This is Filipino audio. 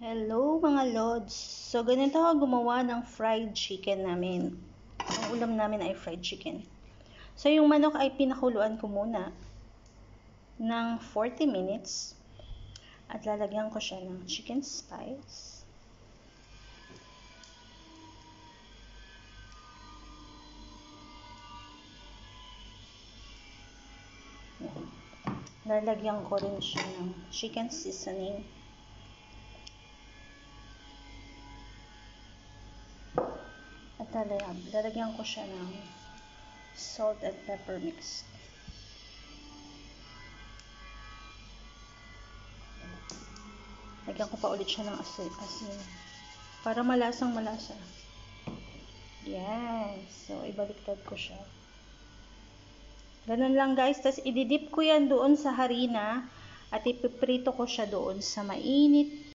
Hello mga lods! So ganito ako gumawa ng fried chicken namin. Ang ulam namin ay fried chicken. So yung manok ay pinakuluan ko muna ng 40 minutes. At lalagyan ko siya ng chicken spice. Lalagyan ko rin siya ng chicken seasoning. At lalagyan ko siya ng salt and pepper mix. Lagyan ko pa ulit siya ng asin para malasa. Yes. So, ibaliktad ko siya. Ganun lang guys. Tapos, ididip ko yan doon sa harina at ipiprito ko siya doon sa mainit